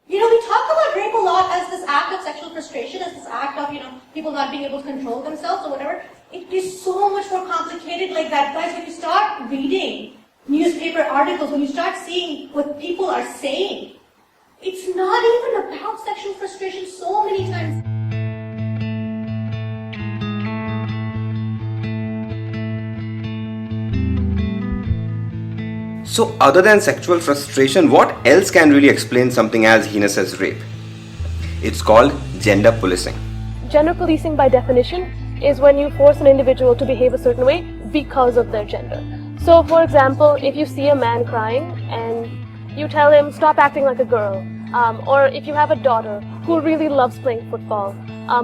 We talk about rape a lot as this act of sexual frustration, as this act of, people not being able to control themselves or whatever. It is so much more complicated like that. Guys, when you start reading newspaper articles, when you start seeing what people are saying, it's not even about sexual frustration so many times. So other than sexual frustration, what else can really explain something as heinous as rape? It's called gender policing. Gender policing by definition is when you force an individual to behave a certain way because of their gender. So for example, if you see a man crying and you tell him stop acting like a girl, or if you have a daughter who really loves playing football,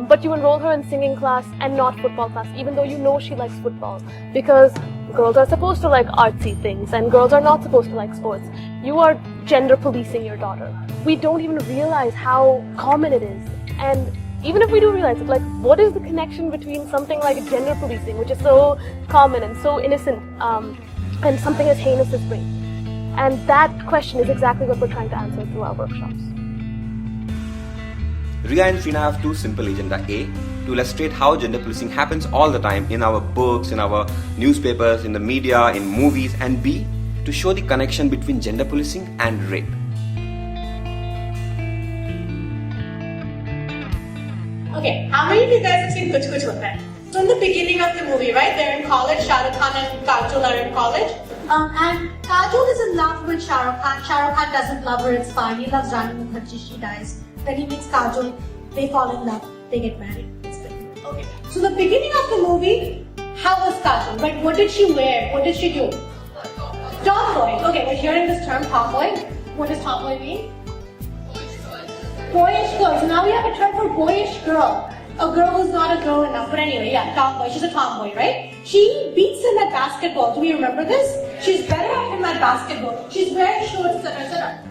but you enroll her in singing class and not football class, even though you know she likes football, because girls are supposed to like artsy things and girls are not supposed to like sports. You are gender policing your daughter. We don't even realize how common it is. And even if we do realize it, what is the connection between something like gender policing, which is so common and so innocent, and something as heinous as rape? And that question is exactly what we're trying to answer through our workshops. Ria and Sheena have two simple agenda. A, to illustrate how gender policing happens all the time in our books, in our newspapers, in the media, in movies, and B, to show the connection between gender policing and rape. Okay, how many of you guys have seen Kuch Kuch Hota Hai? So in the beginning of the movie, right, they're in college, Shah Rukh Khan and Kajol are in college. And Kajol is in love with Shah Rukh Khan. Shah Rukh Khan doesn't love her, it's fine. He loves Rani Mukherjee, she dies. Then he meets Kajol, they fall in love, they get married. It's good. Okay. So the beginning of the movie, how was Kajol? Right? What did she wear? What did she do? Tomboy. Okay, we're hearing this term tomboy. What does tomboy mean? Boyish girl. So now we have a term for boyish girl. A girl who's not a girl enough. But anyway, yeah, tomboy. She's a tomboy, right? She beats him at basketball. Do we remember this? She's better at him at basketball. She's wearing shorts, etc., etc.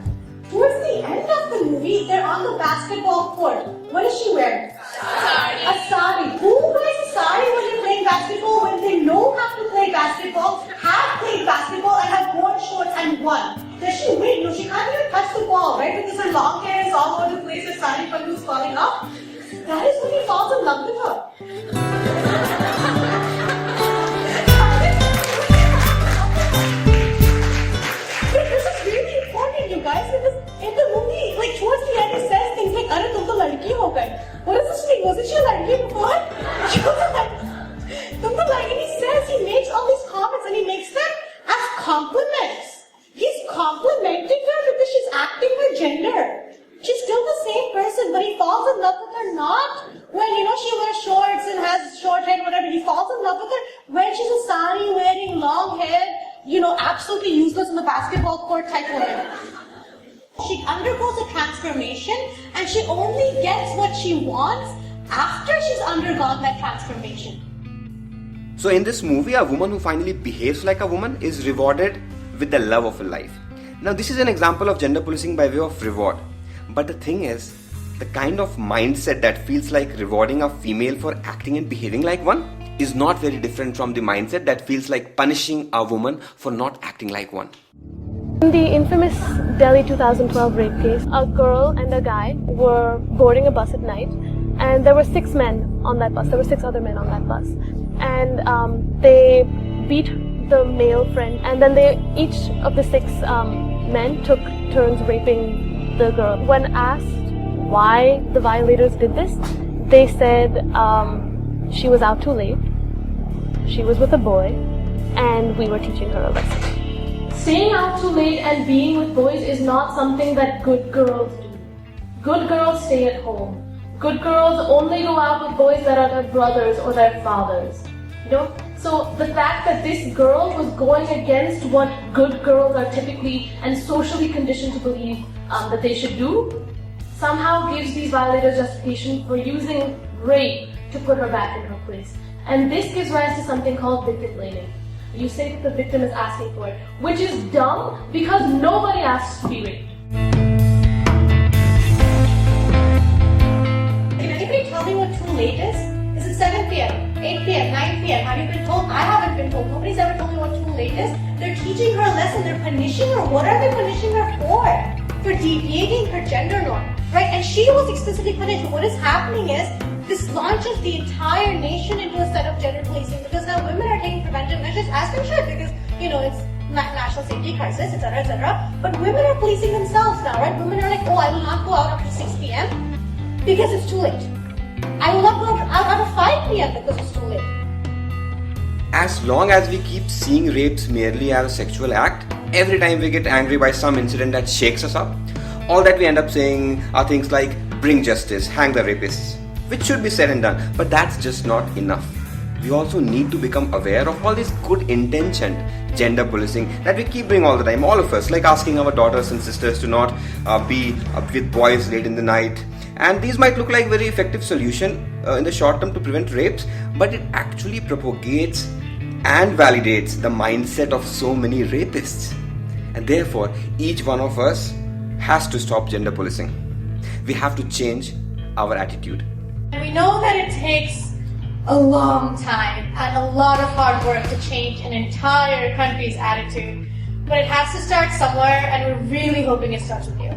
Towards the end of the movie, they're on the basketball court. What is she wearing? A sari. Who wears a sari when they're playing basketball, when they know how to play basketball, have played basketball, and have worn shorts and won? Does she win? No, she can't even touch the ball, right? Because her long hair is all over the place, her sari pallu is falling off. That is when he falls in love with her. This is really important, you guys, because in the movie, towards the end, he says things like, "Arey, tum to ladki ho gaye." What does this mean? Wasn't she a ladki before? She was a ladki. Tum to ladki. He says, he makes all these comments and he makes them as compliments. He's complimenting her because she's acting her gender. She's still the same person, but he falls in love with her not when, she wears shorts and has short hair, whatever. He falls in love with her when she's a sari wearing, long hair, absolutely useless in the basketball court type woman. She undergoes a transformation and she only gets what she wants after she's undergone that transformation. So in this movie, a woman who finally behaves like a woman is rewarded with the love of a life. Now this is an example of gender policing by way of reward. But the thing is, the kind of mindset that feels like rewarding a female for acting and behaving like one is not very different from the mindset that feels like punishing a woman for not acting like one. In the infamous Delhi 2012 rape case, a girl and a guy were boarding a bus at night, and there were 6 men on that bus. There were 6 other men on that bus. And they beat the male friend, and then each of the 6 men took turns raping the girl. When asked why the violators did this, they said she was out too late, she was with a boy, and we were teaching her a lesson. Staying out too late and being with boys is not something that good girls do. Good girls stay at home. Good girls only go out with boys that are their brothers or their fathers. So the fact that this girl was going against what good girls are typically and socially conditioned to believe that they should do, somehow gives these violators justification for using rape to put her back in her place. And this gives rise to something called victim blaming. You say that the victim is asking for it, which is dumb because nobody asks to be raped. Can anybody tell me what too late is? Is it 7 p.m., 8 p.m., 9 p.m.? Have you been told? I haven't been told. Nobody's ever told me what too late is. They're teaching her a lesson. They're punishing her. What are they punishing her for? for deviating her gender norm, right? And she was explicitly punished. What is happening is this launches the entire nation into a set of gender policing because now women are taking preventive measures as they should because, it's national safety crisis, etc., etc. But women are policing themselves now, right? Women are like, oh, I will not go out after 6 p.m. because it's too late. I will not go out after 5 p.m. because it's too late. As long as we keep seeing rapes merely as a sexual act, every time we get angry by some incident that shakes us up, all that we end up saying are things like, bring justice, hang the rapists, which should be said and done, but that's just not enough. We also need to become aware of all this good intentioned gender policing that we keep doing all the time, all of us, like asking our daughters and sisters to not be with boys late in the night. And these might look like very effective solution in the short term to prevent rapes, but it actually propagates and validates the mindset of so many rapists. And therefore, each one of us has to stop gender policing. We have to change our attitude. We know that it takes a long time and a lot of hard work to change an entire country's attitude. But it has to start somewhere, and we're really hoping it starts with you.